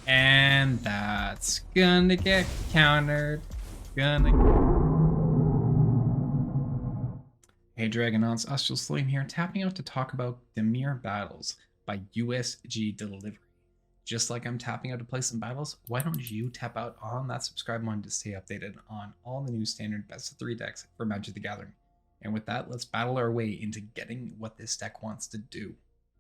And that's gonna get countered. Hey Dragonauts, Astralsflame here, tapping out to talk about Dimir Battles by USG Delivery. Just like I'm tapping out to play some battles, why don't you tap out on that subscribe button to stay updated on all the new standard best of 3 decks for Magic the Gathering. And with that, let's battle our way into getting what this deck wants to do.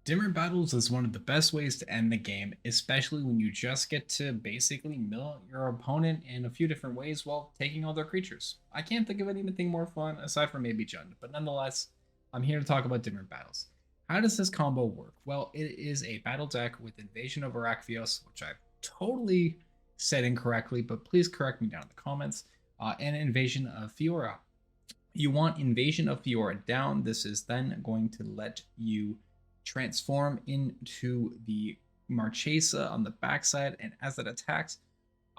Dimir Battles is one of the best ways to end the game, especially when you just get to basically mill your opponent in a few different ways while taking all their creatures. I can't think of anything more fun aside from maybe Jund, but nonetheless, I'm here to talk about Dimir Battles. How does this combo work? Well, it is a battle deck with Invasion of Arcavios, which I've totally said incorrectly, but please correct me down in the comments, and Invasion of Fiora. You want Invasion of Fiora down. This is then going to let you transform into the Marchesa on the backside, and as it attacks,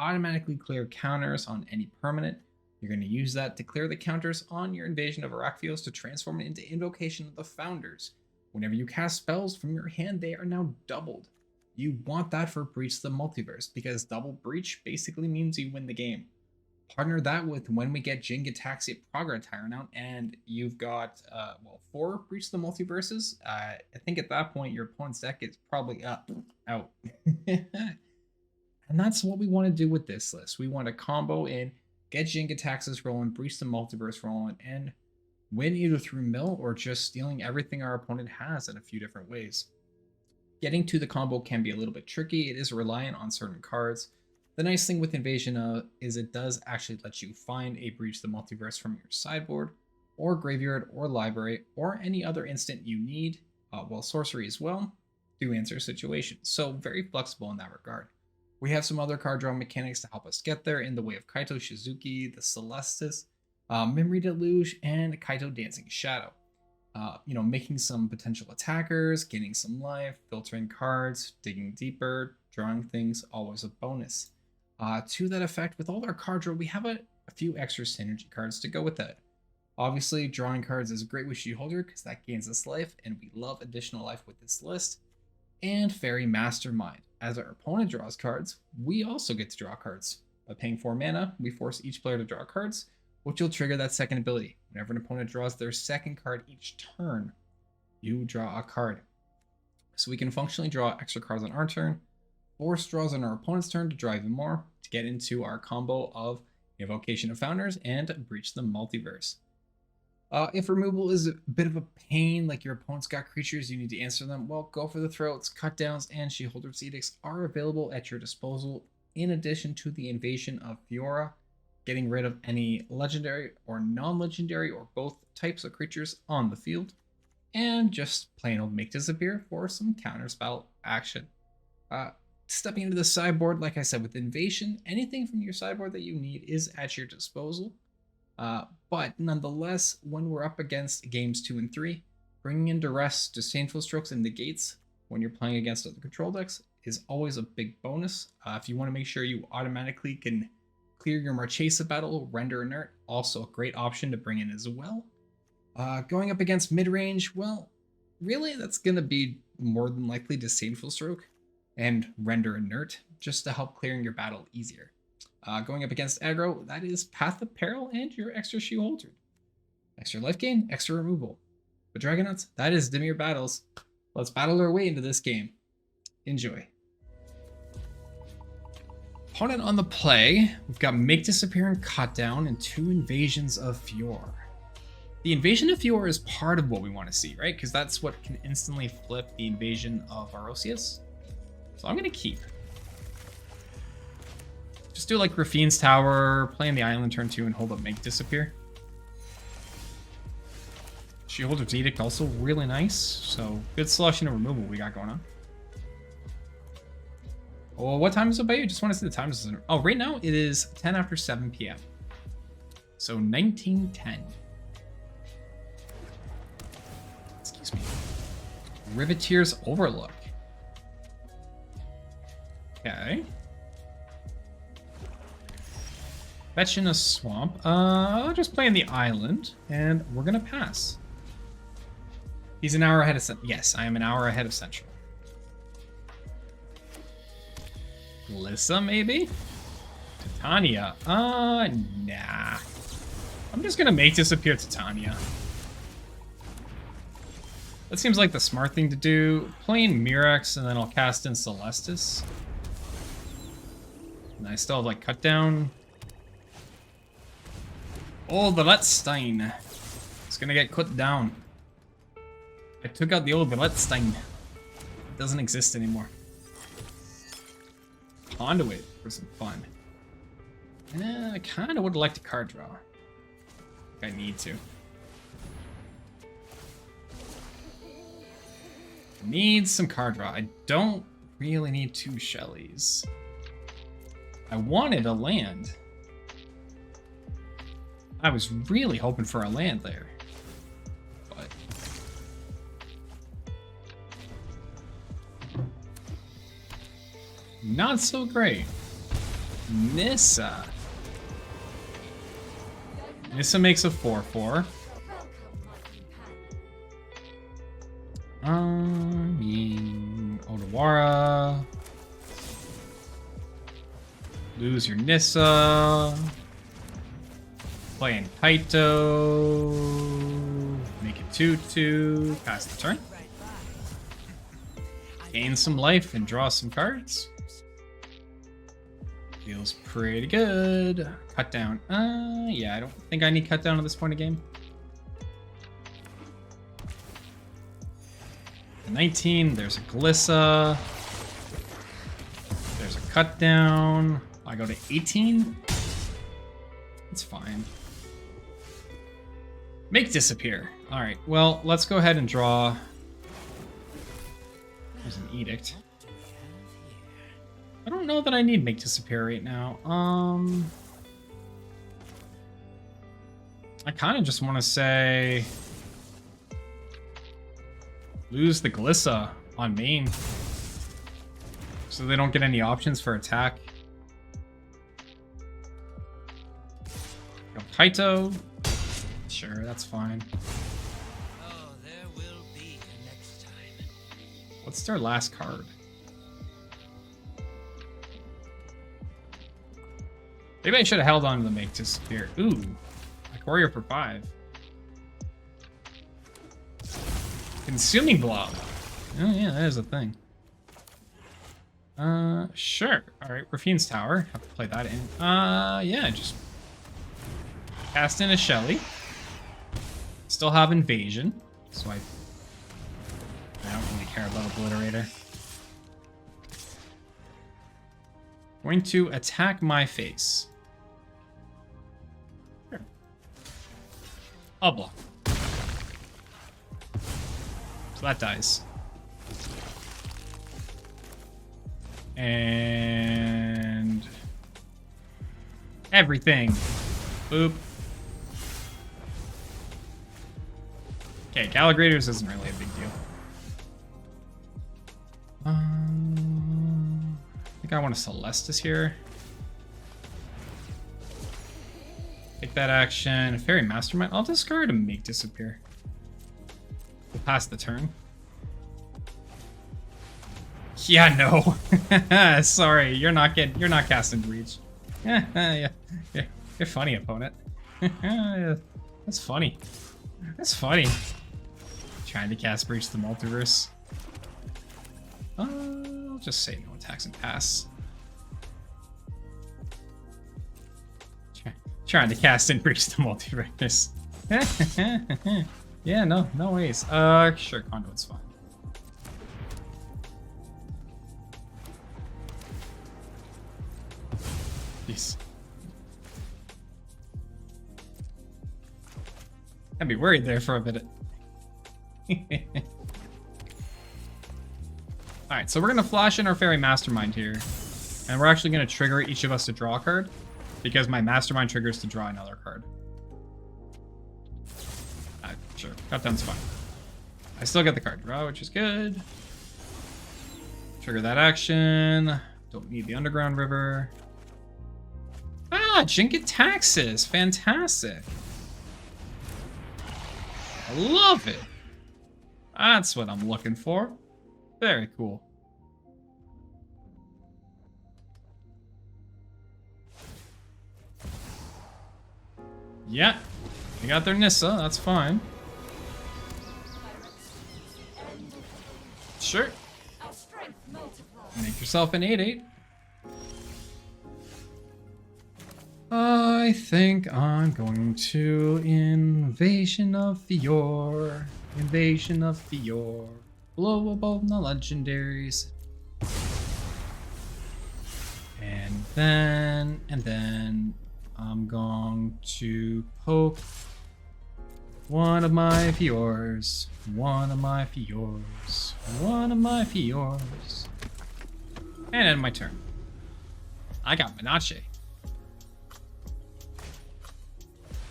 automatically clear counters on any permanent. You're going to use that to clear the counters on your Invasion of Arcavios to transform it into Invocation of the Founders. Whenever you cast spells from your hand, they are now doubled. You want that for Breach the Multiverse, because double Breach basically means you win the game. Partner that with when we get Jin-Gitaxis Progress Tyrant out, and you've got 4 Breach the Multiverses. I think at that point your opponent's deck is probably out. And that's what we want to do with this list. We want to combo in, get Jin-Gitaxis rolling, Breach the Multiverse rolling, and win either through mill or just stealing everything our opponent has in a few different ways. Getting to the combo can be a little bit tricky. It is reliant on certain cards. The nice thing with Invasion is it does actually let you find a Breach the Multiverse from your sideboard, or graveyard, or library, or any other instant you need, while sorcery as well, to answer situations. So very flexible in that regard. We have some other card draw mechanics to help us get there in the way of Kaito Shizuki, the Celestis, Memory Deluge, and Kaito Dancing Shadow. Making some potential attackers, gaining some life, filtering cards, digging deeper, drawing things, always a bonus. To that effect, with all our card draw, we have a few extra synergy cards to go with that. Obviously, drawing cards is great with Sheholder because that gains us life, and we love additional life with this list. And Faerie Mastermind. As our opponent draws cards, we also get to draw cards. By paying 4 mana, we force each player to draw cards, which will trigger that second ability. Whenever an opponent draws their second card each turn, you draw a card. So we can functionally draw extra cards on our turn, force draws on our opponent's turn to draw even more, to get into our combo of Invocation of Founders and Breach the Multiverse. If removal is a bit of a pain, like your opponent's got creatures, you need to answer them, well, go for the throats. Cut downs and Sheholder's Edicts are available at your disposal, in addition to the Invasion of Fiora, getting rid of any legendary or non-legendary or both types of creatures on the field, and just plain old make disappear for some counterspell action. Stepping into the sideboard, like I said, with Invasion, anything from your sideboard that you need is at your disposal. But nonetheless, when we're up against games 2 and 3, bringing in Duress, Disdainful Strokes, and Negates when you're playing against other control decks is always a big bonus. If you want to make sure you automatically can clear your Marchesa battle, render inert, also a great option to bring in as well. Going up against mid-range, well, really that's going to be more than likely Disdainful Stroke and render inert, just to help clearing your battle easier. Going up against aggro, that is Path of Peril and your extra Sheholder. Extra life gain, extra removal. But Dragonauts, that is Dimir Battles. Let's battle our way into this game. Enjoy. Opponent on the play, we've got Make Disappear and Cut Down and 2 Invasions of Fiora. The Invasion of Fiora is part of what we want to see, right? Because that's what can instantly flip the Invasion of Arcavios. So I'm going to keep. Just do like Rafine's Tower, play in the island turn 2, and hold up Make Disappear. Sheholder's Edict also really nice. So good selection of removal we got going on. Oh, what time is it by you? Just want to see the time. Oh, right now it is 10 after 7 p.m. So 1910. Excuse me. Riveteer's Overlook. Okay. Fetch in a swamp. I'll just play in the island, and we're gonna pass. He's an hour ahead of Central. Yes, I am an hour ahead of Central. Lissa, maybe? Titania. Nah. I'm just gonna make disappear Titania. That seems like the smart thing to do. Playing Mirex, and then I'll cast in Celestis. And I still have, like, cut down. Oh, the Letstein. It's gonna get cut down. I took out the old Letstein. It doesn't exist anymore. Conduit for some fun. I kinda would like to card draw. If I need to. Need some card draw. I don't really need 2 Shellys. I wanted a land. I was really hoping for a land there. But not so great. Nissa. Nissa makes a 4/4. Odawara. Lose your Nissa. Playing Kaito. Make it 2/2. Pass the turn. Gain some life and draw some cards. Feels pretty good. Cut down. Yeah, I don't think I need cut down at this point of game. 19, there's a Glissa. There's a cut down. I go to 18. It's fine. Make disappear. All right, well, let's go ahead and draw. There's an edict. I don't know that I need make disappear right now. I kind of just want to say lose the Glissa on main so they don't get any options for attack. Go Kaito. Sure, that's fine. Oh, there will be a next time. What's their last card? Maybe I should have held on to the make disappear. Ooh, a warrior for 5. Consuming blob. Oh yeah, that is a thing. Sure. All right, Rafine's Tower. Have to play that in. Yeah, just cast in a Shelly. Still have Invasion, so I don't really care about Obliterator. Going to attack my face. Sure. I'll block. So that dies. And everything. Boop. Okay, Galagrators isn't really a big deal. I think I want a Celestis here. Take that action. Faerie Mastermind. I'll discard and make disappear. We'll pass the turn. Yeah, no. Sorry, you're not casting Breach. Yeah. You're funny, opponent. That's funny. That's funny. Trying to cast Breach the Multiverse. I'll just say no attacks and pass. Trying to cast in Breach the Multiverse. Yeah, no ways. Sure, Conduit's fine. Jeez. I'd be worried there for a minute. Alright, so we're going to flash in our Faerie Mastermind here. And we're actually going to trigger each of us to draw a card. Because my Mastermind triggers to draw another card. Sure, cut down's fine. I still get the card draw, which is good. Trigger that action. Don't need the Underground River. Ah, Jin-Gitaxis. Fantastic. I love it. That's what I'm looking for. Very cool. Yeah, they got their Nissa, that's fine. Sure. Make yourself an 8/8. I think I'm going to Invasion of Fiora. Invasion of Fiora. Blow above the legendaries. And then I'm going to poke one of my Fioras. One of my Fioras. One of my Fioras. And end my turn. I got Menashe.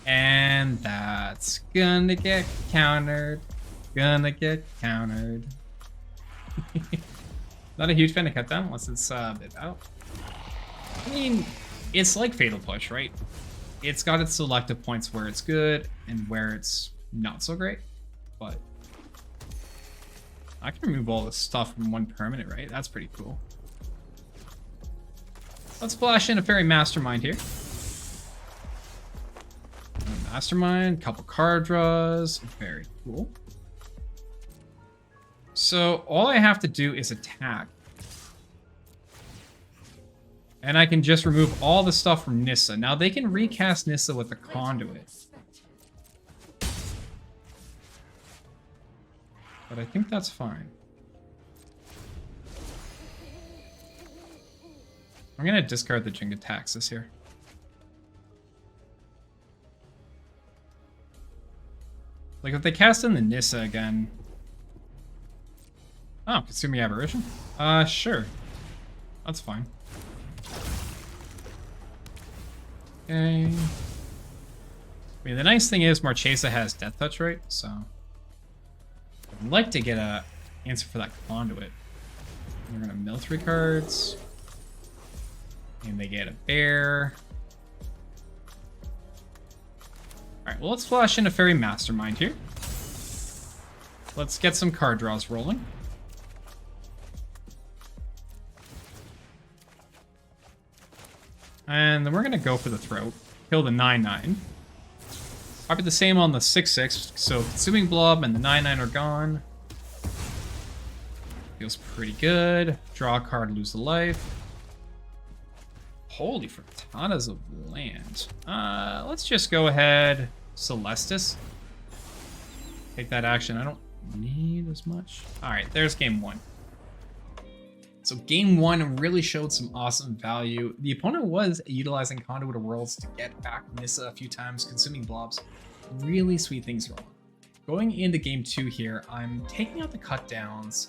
And that's gonna get countered. Gonna get countered. Not a huge fan of cut down unless it's a bit out. I mean, it's like Fatal Push, right? It's got its selective points where it's good and where it's not so great. But I can remove all this stuff from one permanent, right? That's pretty cool. Let's flash in a Faerie Mastermind here. Mastermind, couple card draws, very cool. So all I have to do is attack. And I can just remove all the stuff from Nissa. Now they can recast Nissa with the Conduit. But I think that's fine. I'm gonna discard the Jin-Gitaxis here. Like, if they cast in the Nissa again... Oh, Consuming Aberration? Sure. That's fine. Okay. I mean, the nice thing is Marchesa has Death Touch, right? So... I'd like to get a answer for that Conduit. We're gonna mill 3 cards. And they get a bear. Alright, well, let's flash in a Faerie Mastermind here. Let's get some card draws rolling. And then we're going to go for the throat. Kill the 9/9. Probably the same on the 6/6. So Consuming Blob and the 9/9 are gone. Feels pretty good. Draw a card, lose a life. Holy frittatas of land. Let's just go ahead. Celestis. Take that action. I don't need as much. Alright, there's game 1. So game 1 really showed some awesome value. The opponent was utilizing Conduit of Worlds to get back Nissa a few times, consuming blobs. Really sweet things going on. Going into game 2 here, I'm taking out the cut downs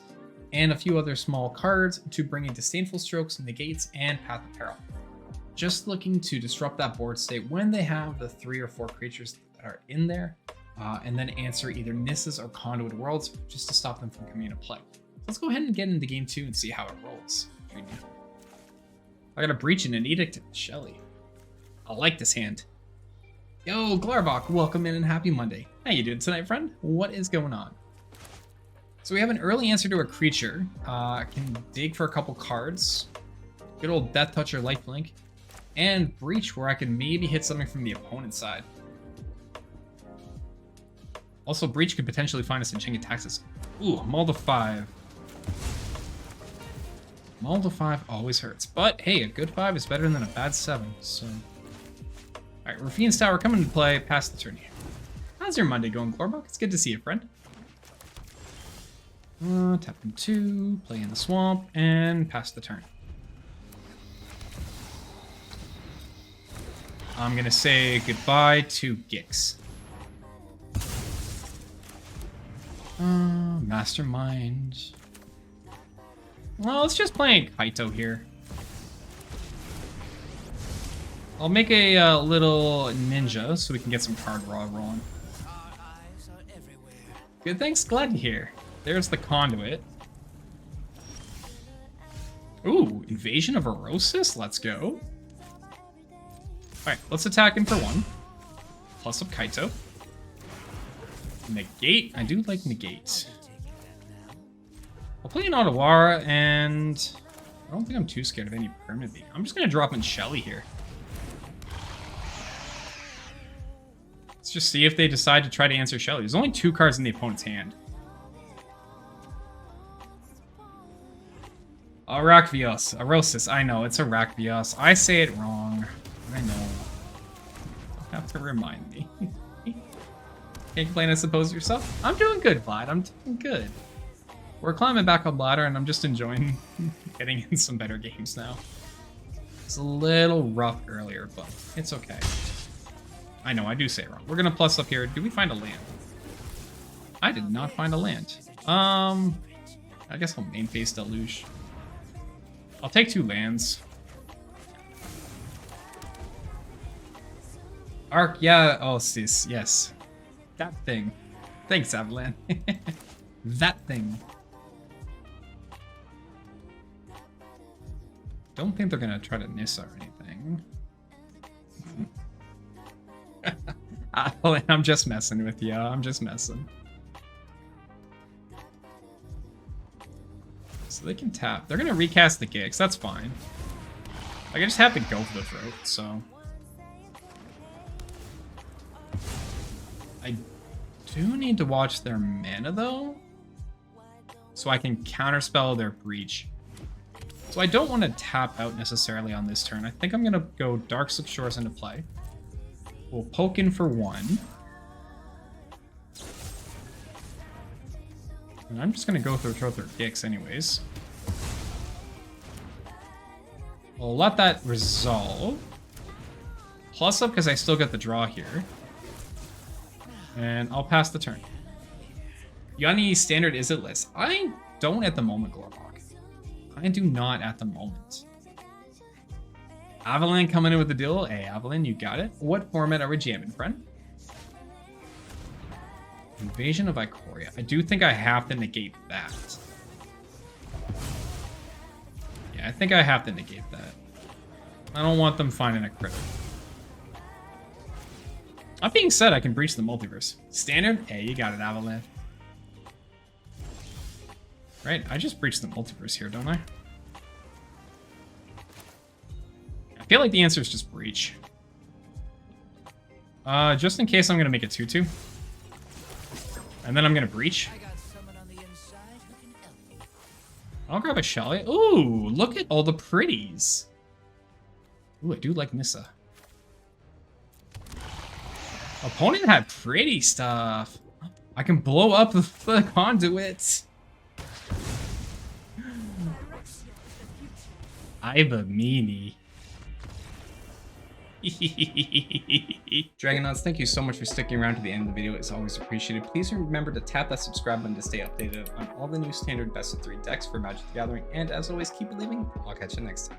and a few other small cards to bring in Disdainful Strokes, Negates, and Path of Peril. Just looking to disrupt that board state when they have the 3 or 4 creatures that are in there, and then answer either Nissas or Conduit Worlds just to stop them from coming into play. Let's go ahead and get into game 2 and see how it rolls. I got a Breach and an Edict Shelly. I like this hand. Yo, Glarbok, welcome in and happy Monday. How you doing tonight, friend? What is going on? So we have an early answer to a creature. Can dig for a couple cards. Good old Death Touch or Lifelink. And Breach, where I can maybe hit something from the opponent's side. Also, Breach could potentially find us in Jin-Gitaxis. Ooh, Mull to 5. Mull to 5 always hurts. But hey, a good 5 is better than a bad 7, so... Alright, Rafine's Tower coming into play, pass the turn here. How's your Monday going, Glarbok? It's good to see you, friend. Tap in 2, play in the swamp, and pass the turn. I'm gonna say goodbye to Gix. Mastermind. Well, let's just play Kaito here. I'll make a little ninja so we can get some card draw rolling. Good, thanks. Glad to hear. There's the Conduit. Ooh, Invasion of Arcavios. Let's go. Alright, let's attack him for 1. Plus up Kaito. Negate. I do like Negate. I'll play an Otawara, and I don't think I'm too scared of any permanent being. I'm just going to drop in Shelly here. Let's just see if they decide to try to answer Shelly. There's only 2 cards in the opponent's hand. Arcavious. Arosis. I know, it's Arcavious. I say it wrong. I know. You have to remind me. Can't complain, I suppose, yourself? I'm doing good, Vlad. I'm doing good. We're climbing back up ladder, and I'm just enjoying getting in some better games now. It's a little rough earlier, but it's okay. I know, I do say it wrong. We're gonna plus up here. Do we find a land? I did not find a land. I guess I'll main phase Deluge. I'll take 2 lands. Arc, yeah. Oh, sis, yes. That thing. Thanks, Avalan. That thing. Don't think they're gonna try to Nissa or anything. I'm just messing with you. I'm just messing. So they can tap. They're gonna recast the Gix. That's fine. Like, I just have to go for the throat, so. I do need to watch their mana, though, so I can counterspell their Breach. So I don't want to tap out necessarily on this turn. I think I'm going to go Darkslick Shores into play. We'll poke in for 1. And I'm just going to go through their Gix anyways. We'll let that resolve. Plus up because I still get the draw here. And I'll pass the turn. Yanni standard is it list? I don't at the moment, Glorhawk. I do not at the moment. Avalan coming in with the deal. Hey, Avalan, you got it. What format are we jamming, friend? Invasion of Arcavious. I do think I have to negate that. Yeah, I think I have to negate that. I don't want them finding a crit. That being said, I can breach the multiverse. Standard? Hey, you got it, Avalan. Right, I just breached the multiverse here, don't I? I feel like the answer is just breach. Just in case I'm gonna make it 2-2. And then I'm gonna breach. I'll grab a Shelly. Ooh, look at all the pretties. Ooh, I do like Nissa. Opponent had pretty stuff. I can blow up the conduits. Iba meanie. Dragonauts, thank you so much for sticking around to the end of the video. It's always appreciated. Please remember to tap that subscribe button to stay updated on all the new standard best of 3 decks for Magic the Gathering. And as always, keep believing. I'll catch you next time.